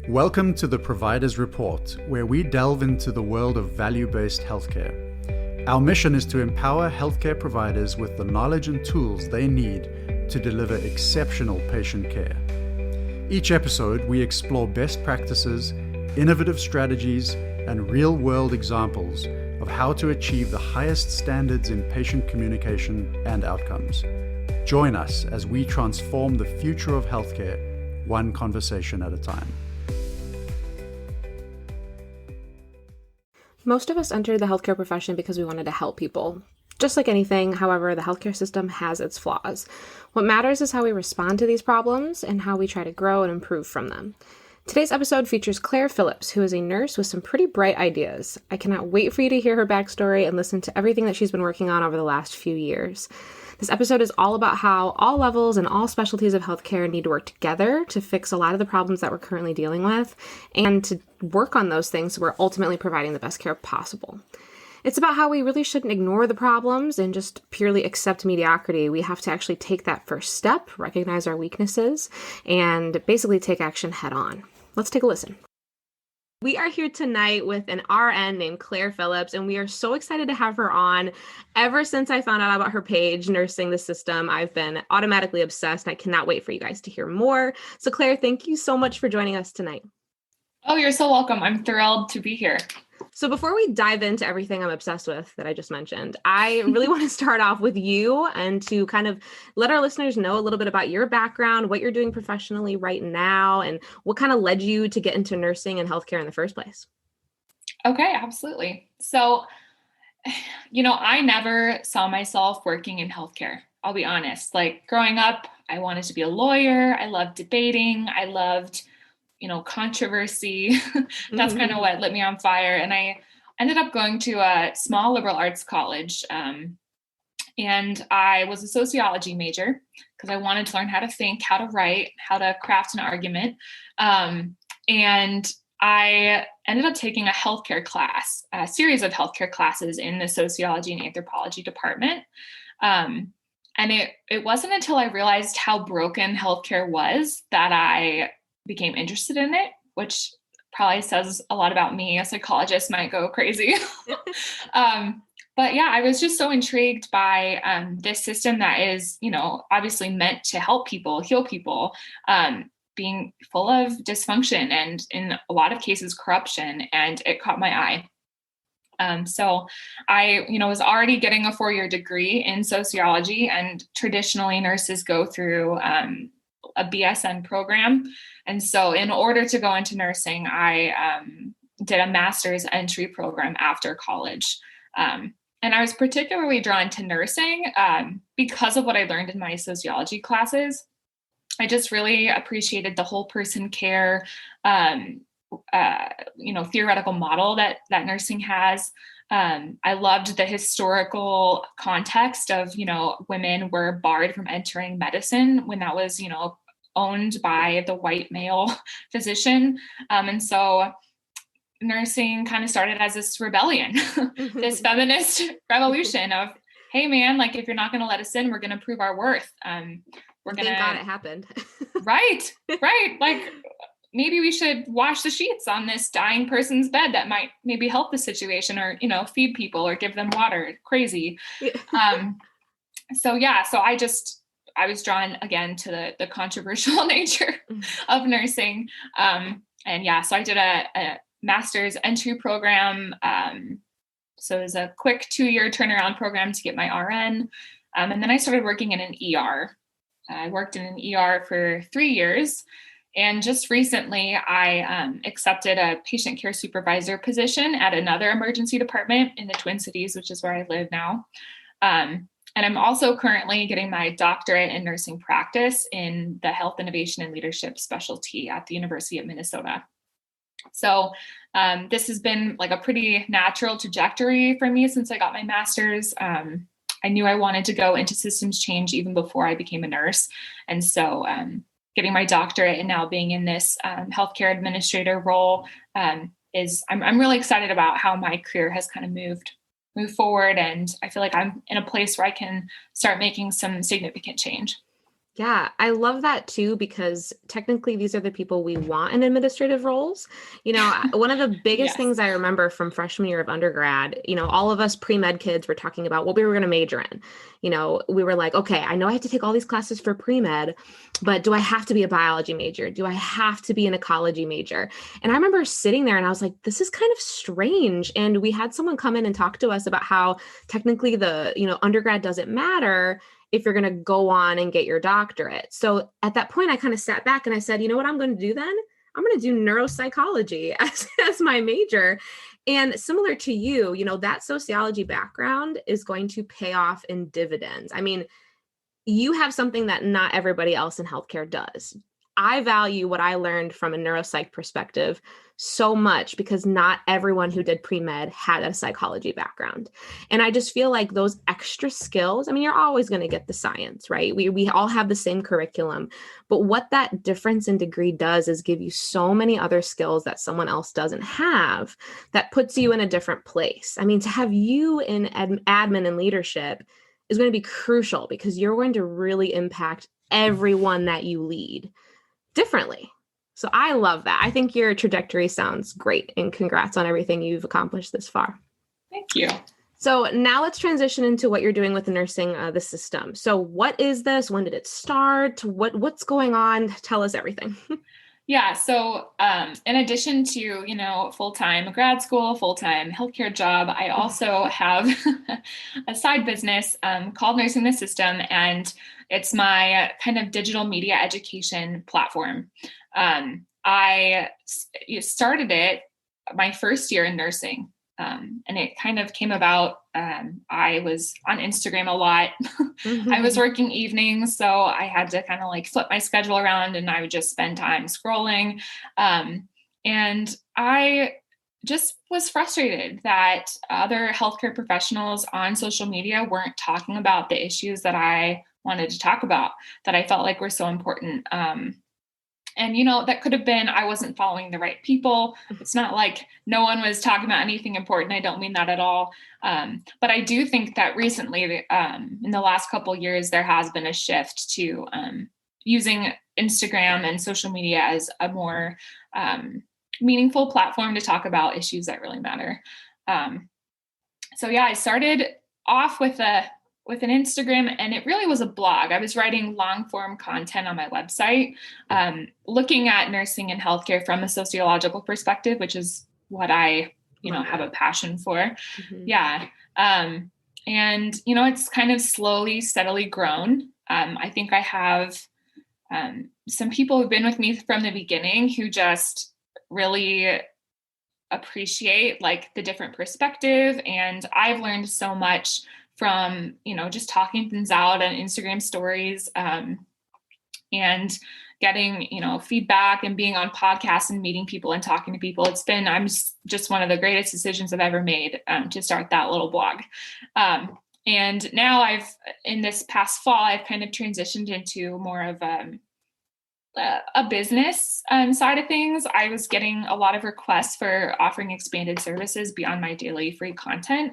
Welcome to the Provider's Report, where we delve into the world of value-based healthcare. Our mission is to empower healthcare providers with the knowledge and tools they need to deliver exceptional patient care. Each episode, we explore best practices, innovative strategies, and real-world examples of how to achieve the highest standards in patient communication and outcomes. Join us as we transform the future of healthcare, one conversation at a time. Most of us entered the healthcare profession because we wanted to help people. Just like anything, however, the healthcare system has its flaws. What matters is how we respond to these problems and how we try to grow and improve from them. Today's episode features Claire Phillips, who is a nurse with some pretty bright ideas. I cannot wait for you to hear her backstory and listen to everything that she's been working on over the last few years. This episode is all about how all levels and all specialties of healthcare need to work together to fix a lot of the problems that we're currently dealing with and to work on those things so we're ultimately providing the best care possible. It's about how we really shouldn't ignore the problems and just purely accept mediocrity. We have to actually take that first step, recognize our weaknesses, and basically take action head on. Let's take a listen. We are here tonight with an RN named Claire Phillips, and we are so excited to have her on. Ever since I found out about her page, Nursing the System, I've been automatically obsessed, and I cannot wait for you guys to hear more. So Claire, thank you so much for joining us tonight. Oh, you're so welcome. I'm thrilled to be here. So before we dive into everything I'm obsessed with that I just mentioned, I really want to start off with you and to kind of let our listeners know a little bit about your background, what you're doing professionally right now, and what kind of led you to get into nursing and healthcare in the first place. Okay, absolutely. So, I never saw myself working in healthcare. I'll be honest. Like growing up, I wanted to be a lawyer. I loved debating. I loved controversy. That's kind of what lit me on fire. And I ended up going to a small liberal arts college. And I was a sociology major because I wanted to learn how to think, how to write, how to craft an argument. And I ended up taking a healthcare class, a series of healthcare classes in the sociology and anthropology department. And it wasn't until I realized how broken healthcare was that I became interested in it, which probably says a lot about me. A psychologist might go crazy. But yeah, I was just so intrigued by this system that is, obviously meant to help people, heal people, being full of dysfunction and in a lot of cases corruption, and it caught my eye. So I, was already getting a 4-year degree in sociology, and traditionally nurses go through a BSN program. And so in order to go into nursing, I did a master's entry program after college. And I was particularly drawn to nursing because of what I learned in my sociology classes. I just really appreciated the whole person care, theoretical model that nursing has. I loved the historical context of, women were barred from entering medicine when that was, owned by the white male physician. And so nursing kind of started as this rebellion, this feminist revolution of, hey man, like if you're not going to let us in, we're going to prove our worth. Thank God it happened. Right. Like maybe we should wash the sheets on this dying person's bed. That might maybe help the situation, or, feed people or give them water. Crazy. Yeah. So I was drawn again to the controversial nature of nursing. So I did a master's entry program. So it was a quick 2-year turnaround program to get my RN. And then I started working in an ER. I worked in an ER for 3 years. And just recently, I accepted a patient care supervisor position at another emergency department in the Twin Cities, which is where I live now. And I'm also currently getting my doctorate in nursing practice in the health innovation and leadership specialty at the University of Minnesota. So this has been like a pretty natural trajectory for me since I got my master's. I knew I wanted to go into systems change even before I became a nurse. And so getting my doctorate and now being in this healthcare administrator role I'm really excited about how my career has kind of moved forward. And I feel like I'm in a place where I can start making some significant change. Yeah, I love that too, because technically these are the people we want in administrative roles. One of the biggest Yes. things I remember from freshman year of undergrad, all of us pre-med kids were talking about what we were going to major in. We were like, okay, I know I have to take all these classes for pre-med, but do I have to be a biology major? Do I have to be an ecology major? And I remember sitting there and I was like, this is kind of strange. And we had someone come in and talk to us about how technically undergrad doesn't matter if you're going to go on and get your doctorate. So at that point, I kind of sat back and I said, you know what I'm going to do then? I'm going to do neuropsychology as my major. And similar to you, that sociology background is going to pay off in dividends. I mean, you have something that not everybody else in healthcare does. I value what I learned from a neuropsych perspective so much because not everyone who did pre-med had a psychology background. And I just feel like those extra skills, I mean, you're always going to get the science, right? We all have the same curriculum, but what that difference in degree does is give you so many other skills that someone else doesn't have that puts you in a different place. I mean, to have you in admin and leadership is going to be crucial because you're going to really impact everyone that you lead differently. So I love that. I think your trajectory sounds great, and congrats on everything you've accomplished this far. Thank you. So now let's transition into what you're doing with nursing the system. So what is this? When did it start? What's going on? Tell us everything. Yeah. So in addition to, full-time grad school, full-time healthcare job, I also have a side business called Nursing the System, and it's my kind of digital media education platform. I started it my first year in nursing. And it kind of came about, I was on Instagram a lot. I was working evenings, so I had to kind of like flip my schedule around, and I would just spend time scrolling. And I just was frustrated that other healthcare professionals on social media weren't talking about the issues that I wanted to talk about, that I felt like were so important. And, that could have been, I wasn't following the right people. It's not like no one was talking about anything important. I don't mean that at all. But I do think that recently, in the last couple of years, there has been a shift to using Instagram and social media as a more meaningful platform to talk about issues that really matter. So yeah, I started off with an Instagram, and it really was a blog. I was writing long form content on my website, looking at nursing and healthcare from a sociological perspective, which is what I, have a passion for. Mm-hmm. Yeah. And, it's kind of slowly, steadily grown. I think I have some people who've been with me from the beginning who just really appreciate like the different perspective. And I've learned so much from, just talking things out on Instagram stories, and getting, feedback and being on podcasts and meeting people and talking to people. I'm just one of the greatest decisions I've ever made, to start that little blog. And now in this past fall, I've kind of transitioned into more of a business side of things. I was getting a lot of requests for offering expanded services beyond my daily free content.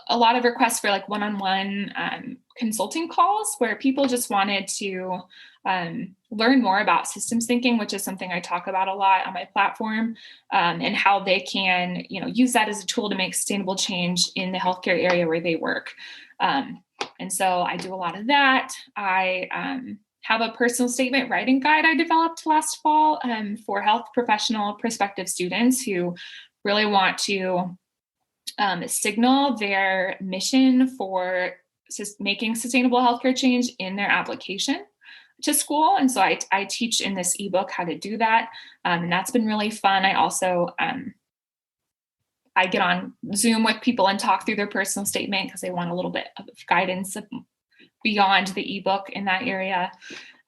A lot of requests for like one-on-one consulting calls where people just wanted to learn more about systems thinking, which is something I talk about a lot on my platform, and how they can, use that as a tool to make sustainable change in the healthcare area where they work. And so I do a lot of that. I have a personal statement writing guide I developed last fall for health professional prospective students who really want to signal their mission for making sustainable healthcare change in their application to school. And so I teach in this ebook how to do that. And that's been really fun. I also, I get on Zoom with people and talk through their personal statement because they want a little bit of guidance beyond the ebook in that area.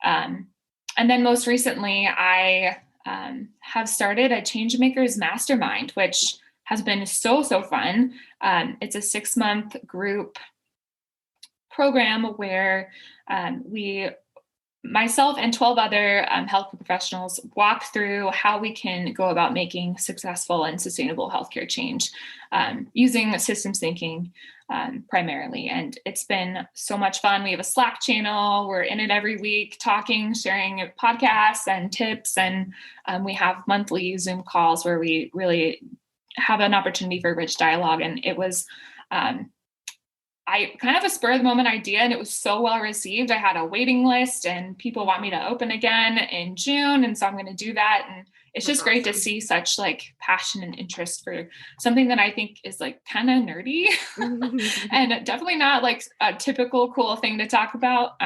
And then most recently, I have started a Changemakers Mastermind, which has been so fun. It's a 6-month group program where we myself and 12 other healthcare professionals walk through how we can go about making successful and sustainable healthcare change using systems thinking primarily. And it's been so much fun. We have a Slack channel. We're in it every week, talking, sharing podcasts and tips. And we have monthly Zoom calls where we really have an opportunity for rich dialogue. And it was I kind of a spur of the moment idea, and it was so well received. I had a waiting list and people want me to open again in June. And so I'm going to do that. And it's just great to see such like passion and interest for something that I think is like kind of nerdy and definitely not like a typical cool thing to talk about.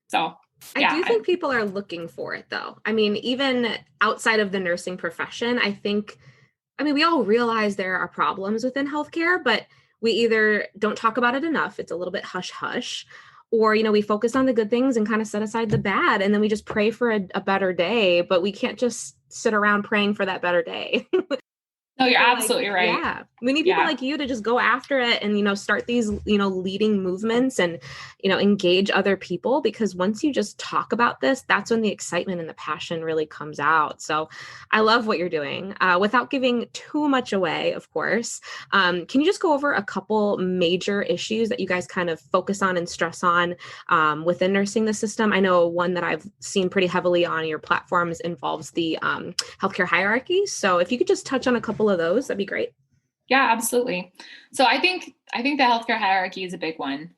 So yeah, I do think people are looking for it though. I mean, even outside of the nursing profession, we all realize there are problems within healthcare, but we either don't talk about it enough, it's a little bit hush hush, or, we focus on the good things and kind of set aside the bad. And then we just pray for a better day, but we can't just sit around praying for that better day. No, you're absolutely right. Yeah. We need people like you to just go after it and, start these, leading movements and, engage other people, because once you just talk about this, that's when the excitement and the passion really comes out. So I love what you're doing. Without giving too much away, of course, can you just go over a couple major issues that you guys kind of focus on and stress on within nursing the system? I know one that I've seen pretty heavily on your platforms involves the healthcare hierarchy. So if you could just touch on a couple of those, that'd be great. Yeah, absolutely. So I think the healthcare hierarchy is a big one.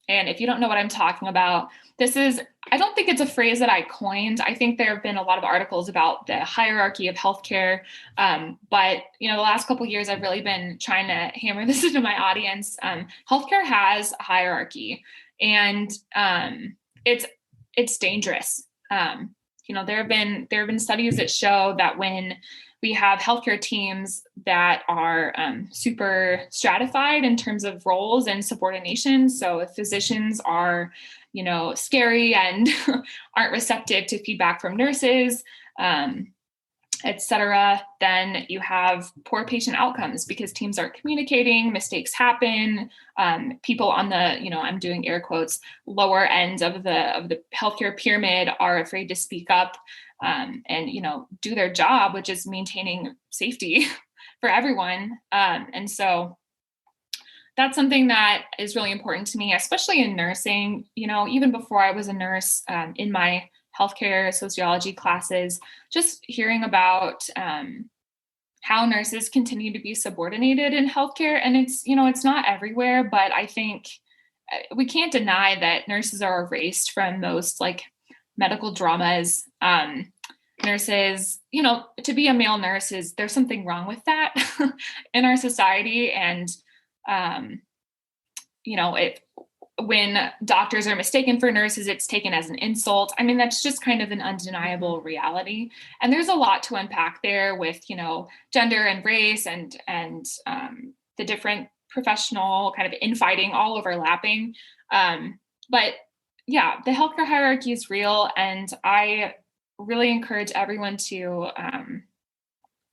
And if you don't know what I'm talking about, I don't think it's a phrase that I coined. I think there have been a lot of articles about the hierarchy of healthcare. But the last couple of years, I've really been trying to hammer this into my audience. Healthcare has a hierarchy, and it's dangerous. There have been studies that show that when we have healthcare teams that are super stratified in terms of roles and subordination. So if physicians are, scary and aren't receptive to feedback from nurses, et cetera, then you have poor patient outcomes because teams aren't communicating, mistakes happen. People on the, I'm doing air quotes, lower end of the healthcare pyramid are afraid to speak up and, do their job, which is maintaining safety for everyone. And so that's something that is really important to me, especially in nursing. Even before I was a nurse, in my healthcare sociology classes, just hearing about how nurses continue to be subordinated in healthcare. And it's not everywhere, but I think we can't deny that nurses are erased from most like medical dramas. Nurses, to be a male nurse there's something wrong with that in our society. And, when doctors are mistaken for nurses, it's taken as an insult. I mean, that's just kind of an undeniable reality. And there's a lot to unpack there with, gender and race and the different professional kind of infighting all overlapping. But yeah, the healthcare hierarchy is real. And I really encourage everyone to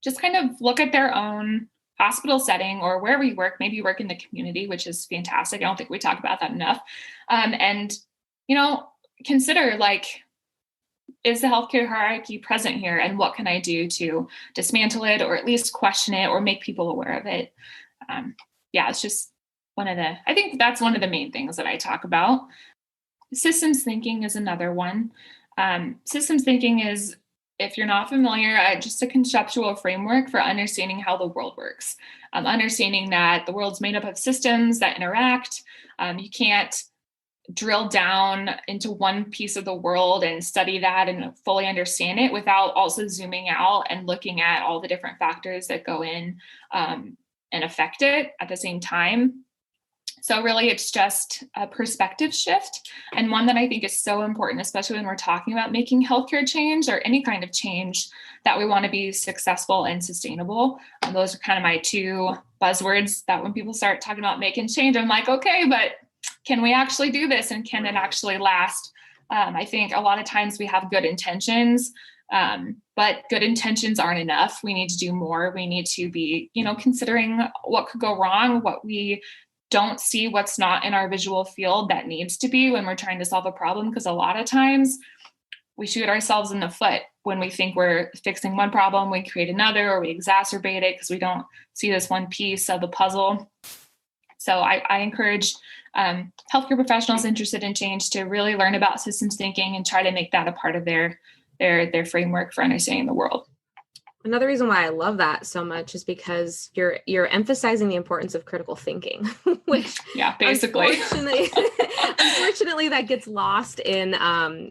just kind of look at their own hospital setting or wherever you work. Maybe you work in the community, which is fantastic. I don't think we talk about that enough. And consider is the healthcare hierarchy present here? And what can I do to dismantle it or at least question it or make people aware of it? It's just I think that's one of the main things that I talk about. Systems thinking is another one. Systems thinking is, if you're not familiar, just a conceptual framework for understanding how the world works. Understanding that the world's made up of systems that interact. You can't drill down into one piece of the world and study that and fully understand it without also zooming out and looking at all the different factors that go in and affect it at the same time. So really, it's just a perspective shift, and one that I think is so important, especially when we're talking about making healthcare change or any kind of change that we want to be successful and sustainable. And those are kind of my two buzzwords that when people start talking about making change, I'm like, okay, but can we actually do this? And can it actually last? I think a lot of times we have good intentions, but good intentions aren't enough. We need to do more. We need to be, considering what could go wrong, what we don't see what's not in our visual field that needs to be when we're trying to solve a problem. Because a lot of times we shoot ourselves in the foot when we think we're fixing one problem, we create another, or we exacerbate it because we don't see this one piece of the puzzle. So I encourage healthcare professionals interested in change to really learn about systems thinking and try to make that a part of their framework for understanding the world. Another reason why I love that so much is because you're emphasizing the importance of critical thinking, which basically, unfortunately that gets lost in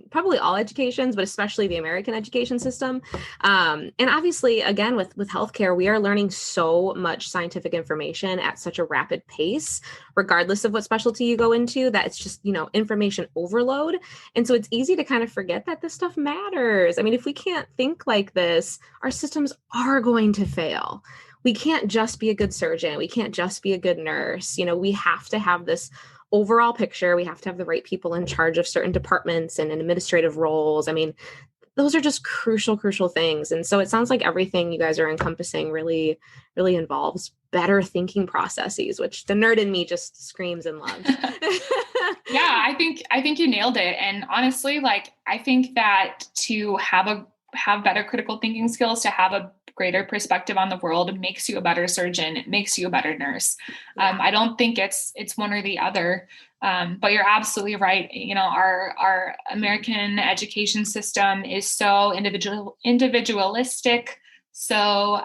probably all educations, but especially the American education system. And obviously, again, with healthcare, we are learning so much scientific information at such a rapid pace, regardless of what specialty you go into, that it's just, information overload. And so it's easy to kind of forget that this stuff matters. I mean, if we can't think like this, our systems are going to fail. We can't just be a good surgeon. We can't just be a good nurse. We have to have this overall picture. We have to have the right people in charge of certain departments and administrative roles. I mean, those are just crucial things. And so it sounds like everything you guys are encompassing really, really involves better thinking processes, which the nerd in me just screams and loves. Yeah, I think you nailed it. And honestly, I think that to have better critical thinking skills, to have a greater perspective on the world, makes you a better surgeon. It makes you a better nurse. I don't think it's one or the other. But you're absolutely right. Our American education system is so individualistic, so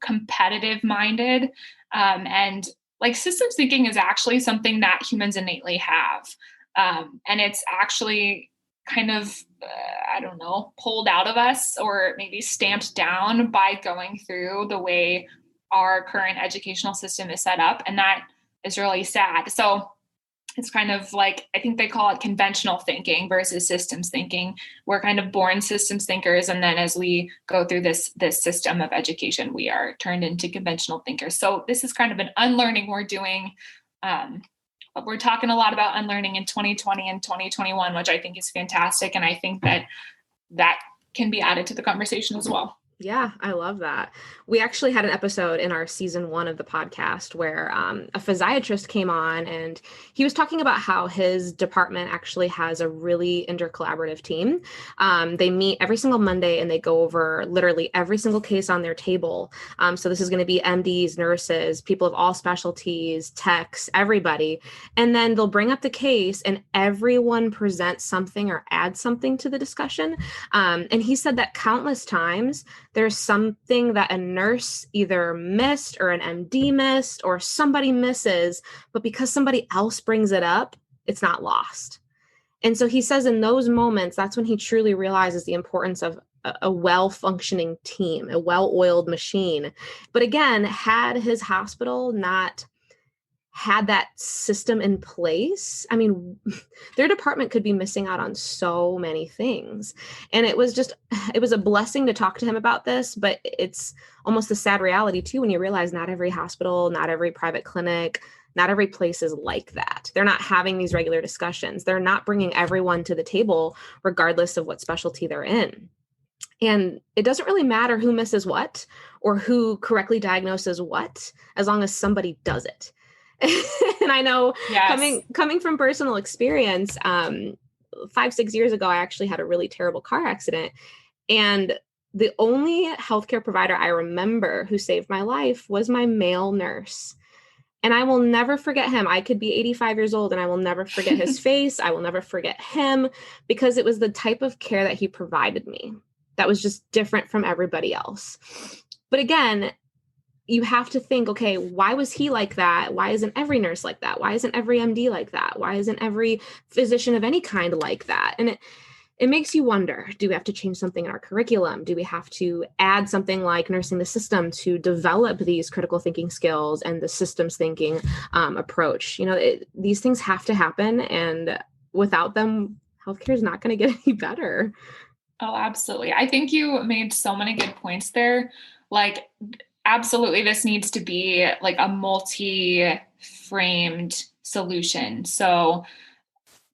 competitive minded, and systems thinking is actually something that humans innately have, and it's actually kind of pulled out of us, or maybe stamped down by going through the way our current educational system is set up, and that is really sad. So it's kind of I think they call it conventional thinking versus systems thinking. We're kind of born systems thinkers, and then as we go through this system of education, we are turned into conventional thinkers. So this is kind of an unlearning we're doing. But we're talking a lot about unlearning in 2020 and 2021, which I think is fantastic. And I think that can be added to the conversation as well. Yeah, I love that. We actually had an episode in our season 1 of the podcast where a physiatrist came on, and he was talking about how his department actually has a really intercollaborative team. They meet every single Monday and they go over literally every single case on their table. So this is going to be MDs, nurses, people of all specialties, techs, everybody. And then they'll bring up the case and everyone presents something or adds something to the discussion. And he said that countless times, there's something that a nurse either missed or an MD missed or somebody misses, but because somebody else brings it up, it's not lost. And so he says in those moments, that's when he truly realizes the importance of a well-functioning team, a well-oiled machine. But again, had his hospital not had that system in place, I mean, their department could be missing out on so many things. And it was a blessing to talk to him about this, but it's almost a sad reality too, when you realize not every hospital, not every private clinic, not every place is like that. They're not having these regular discussions. They're not bringing everyone to the table, regardless of what specialty they're in. And it doesn't really matter who misses what or who correctly diagnoses what, as long as somebody does it. And I know, yes, coming from personal experience, 5-6 years ago, I actually had a really terrible car accident. And the only healthcare provider I remember who saved my life was my male nurse. And I will never forget him. I could be 85 years old and I will never forget his face. I will never forget him, because it was the type of care that he provided me that was just different from everybody else. But again, you have to think, okay, why was he like that? Why isn't every nurse like that? Why isn't every MD like that? Why isn't every physician of any kind like that? And it makes you wonder, do we have to change something in our curriculum? Do we have to add something like nursing the system to develop these critical thinking skills and the systems thinking approach? These things have to happen. And without them, healthcare is not going to get any better. Oh, absolutely. I think you made so many good points there. Absolutely, this needs to be a multi-framed solution. So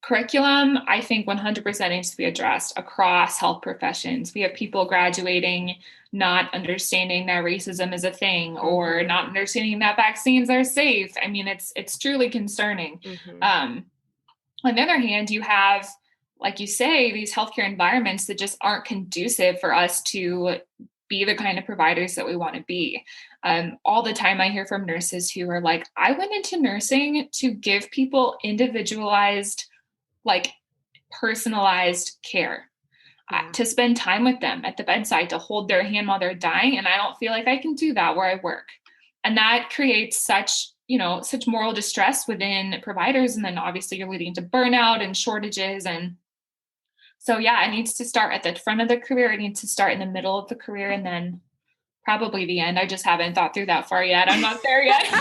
curriculum, I think 100% needs to be addressed across health professions. We have people graduating not understanding that racism is a thing, or not understanding that vaccines are safe. I mean, it's truly concerning. On the other hand, you have, like you say, these healthcare environments that just aren't conducive for us to be the kind of providers that we want to be. All the time I hear from nurses who are like, I went into nursing to give people individualized, like personalized care, to spend time with them at the bedside, to hold their hand while they're dying. And I don't feel like I can do that where I work. And that creates such moral distress within providers. And then obviously you're leading to burnout and shortages. And so, yeah, it needs to start at the front of the career. It needs to start in the middle of the career, and then probably the end. I just haven't thought through that far yet. I'm not there yet.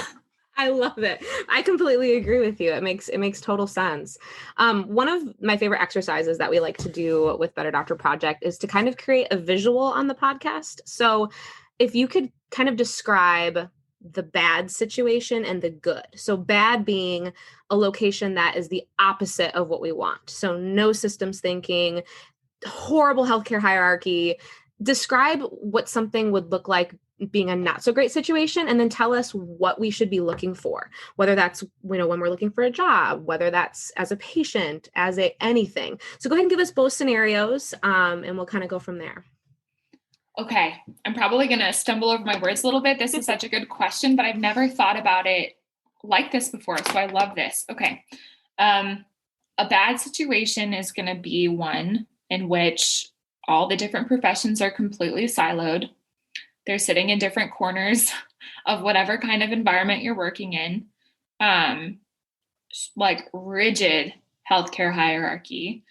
I love it. I completely agree with you. It makes total sense. One of my favorite exercises that we like to do with Better Doctor Project is to kind of create a visual on the podcast. So if you could kind of describe the bad situation and the good. So bad being a location that is the opposite of what we want. So no systems thinking, horrible healthcare hierarchy. Describe what something would look like being a not so great situation, and then tell us what we should be looking for, whether that's, when we're looking for a job, whether that's as a patient, anything. So go ahead and give us both scenarios, and we'll kind of go from there. Okay. I'm probably going to stumble over my words a little bit. This is such a good question, but I've never thought about it like this before. So I love this. Okay. A bad situation is going to be one in which all the different professions are completely siloed. They're sitting in different corners of whatever kind of environment you're working in. Like rigid healthcare hierarchy.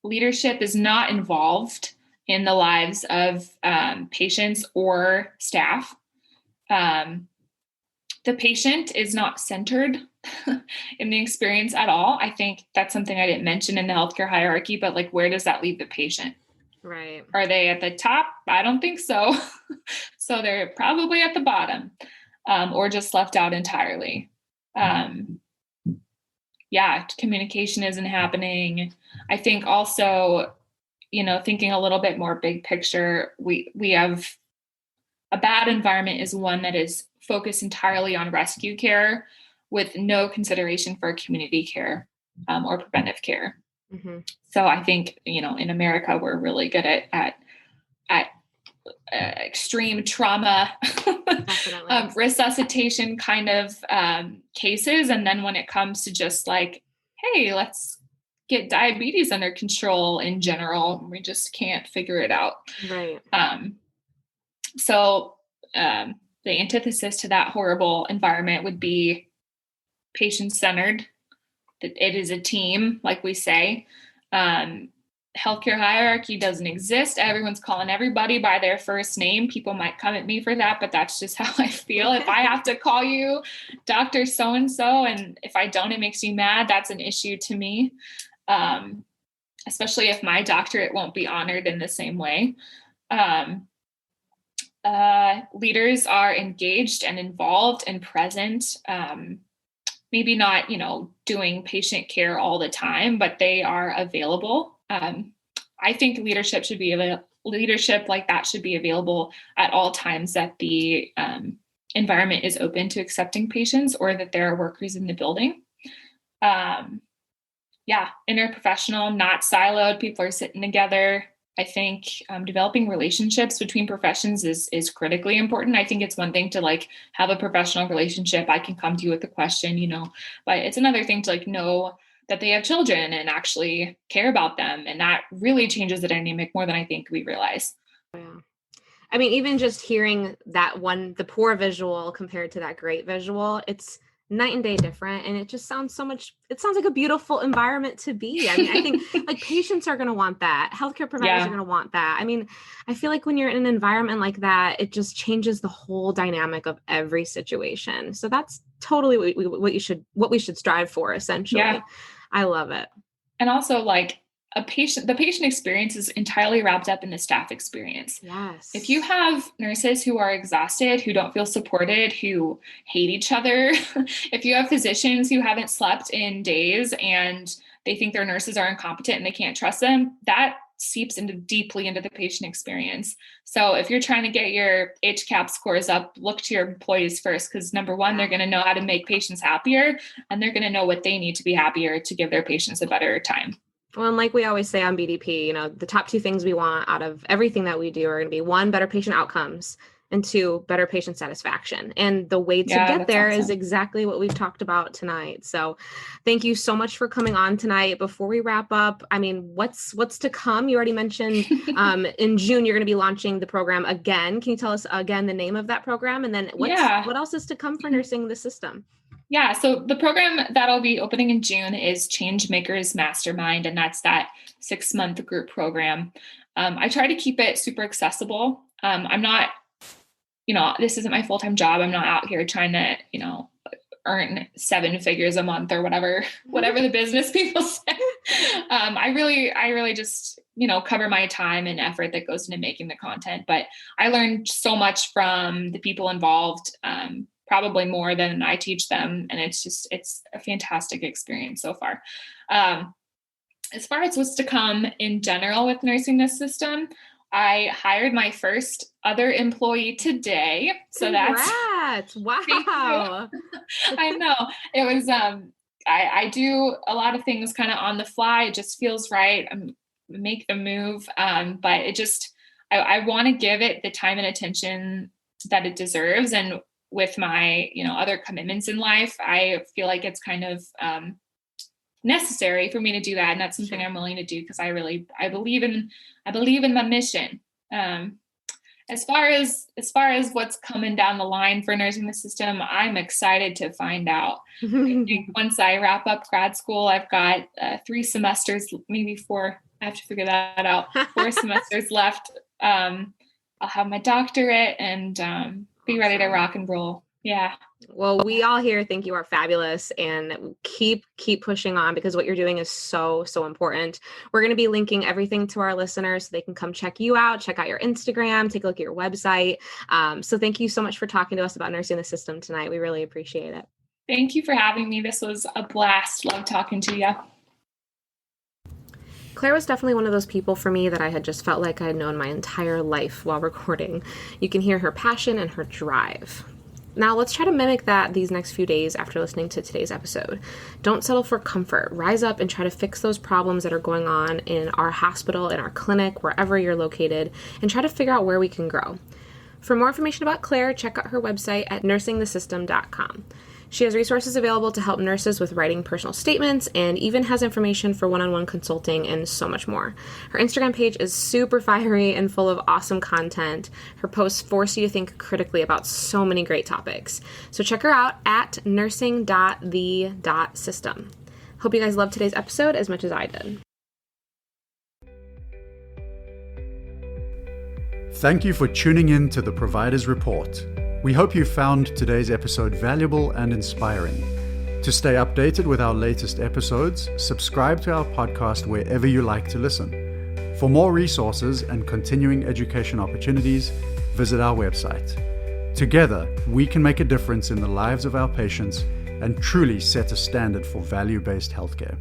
Leadership is not involved in the lives of patients or staff. The patient is not centered in the experience at all. I think that's something I didn't mention in the healthcare hierarchy, but like, where does that leave the patient? Right. Are they at the top? I don't think so. So they're probably at the bottom, or just left out entirely. Communication isn't happening. I think also, thinking a little bit more big picture, we have a bad environment is one that is focused entirely on rescue care with no consideration for community care or preventive care. So I think, in America, we're really good at extreme trauma resuscitation kind of cases. And then when it comes to just like, hey, let's get diabetes under control in general, we just can't figure it out. Right. So the antithesis to that horrible environment would be patient-centered. It is a team, like we say. Healthcare hierarchy doesn't exist. Everyone's calling everybody by their first name. People might come at me for that, but that's just how I feel. If I have to call you Dr. So-and-so, and if I don't, it makes you mad, that's an issue to me. Especially if my doctorate won't be honored in the same way. Leaders are engaged and involved and present. Maybe not, doing patient care all the time, but they are available. I think leadership like that should be available at all times that the environment is open to accepting patients, or that there are workers in the building. Interprofessional, not siloed. People are sitting together. I think developing relationships between professions is critically important. I think it's one thing to like have a professional relationship. I can come to you with a question, but it's another thing to like know that they have children and actually care about them. And that really changes the dynamic more than I think we realize. Yeah. I mean, even just hearing the poor visual compared to that great visual, it's night and day different. And it just sounds it sounds like a beautiful environment to be. I mean, I think like patients are going to want that. Healthcare providers are going to want that. I mean, I feel like when you're in an environment like that, it just changes the whole dynamic of every situation. So that's totally what we should strive for, essentially. Yeah. I love it. And also like the patient experience is entirely wrapped up in the staff experience. Yes. If you have nurses who are exhausted, who don't feel supported, who hate each other, if you have physicians who haven't slept in days and they think their nurses are incompetent and they can't trust them, that seeps deeply into the patient experience. So if you're trying to get your HCAP scores up, look to your employees first, because number one, they're going to know how to make patients happier, and they're going to know what they need to be happier to give their patients a better time. Well, and like we always say on BDP, the top two things we want out of everything that we do are going to be, one, better patient outcomes, and two, better patient satisfaction. And the way to get there is exactly what we've talked about tonight. So thank you so much for coming on tonight. Before we wrap up, I mean, what's to come? You already mentioned in June, you're going to be launching the program again. Can you tell us again the name of that program? And then what else is to come for Nursing the System? Yeah, so the program that'll be opening in June is Changemakers Mastermind, and that's that 6-month group program. I try to keep it super accessible. I'm not, this isn't my full-time job. I'm not out here trying to, earn 7 figures a month or whatever the business people say. I really just, cover my time and effort that goes into making the content, but I learned so much from the people involved, probably more than I teach them. And it's a fantastic experience so far. As far as what's to come in general with Nursing the System, I hired my first other employee today. So Congrats. Wow. I know. It was, I do a lot of things kind of on the fly. It just feels right. Make the move. But it just, I want to give it the time and attention that it deserves. And with my, other commitments in life, I feel like it's kind of, necessary for me to do that. And that's something I'm willing to do because I believe in my mission. As far as what's coming down the line for Nursing the System, I'm excited to find out. I think once I wrap up grad school, I've got 3 semesters, maybe 4. I have to figure that out. 4 semesters left. I'll have my doctorate and be ready to rock and roll. Yeah. Well, we all here think you are fabulous, and keep pushing on, because what you're doing is so, so important. We're going to be linking everything to our listeners so they can come check you out, check out your Instagram, take a look at your website. So thank you so much for talking to us about Nursing the System tonight. We really appreciate it. Thank you for having me. This was a blast. Love talking to you. Claire was definitely one of those people for me that I had just felt like I had known my entire life while recording. You can hear her passion and her drive. Now let's try to mimic that these next few days after listening to today's episode. Don't settle for comfort. Rise up and try to fix those problems that are going on in our hospital, in our clinic, wherever you're located, and try to figure out where we can grow. For more information about Claire, check out her website at nursingthesystem.com. She has resources available to help nurses with writing personal statements, and even has information for one-on-one consulting and so much more. Her Instagram page is super fiery and full of awesome content. Her posts force you to think critically about so many great topics. So check her out at nursing.the.system. Hope you guys loved today's episode as much as I did. Thank you for tuning in to the Provider's Report. We hope you found today's episode valuable and inspiring. To stay updated with our latest episodes, subscribe to our podcast wherever you like to listen. For more resources and continuing education opportunities, visit our website. Together, we can make a difference in the lives of our patients and truly set a standard for value-based healthcare.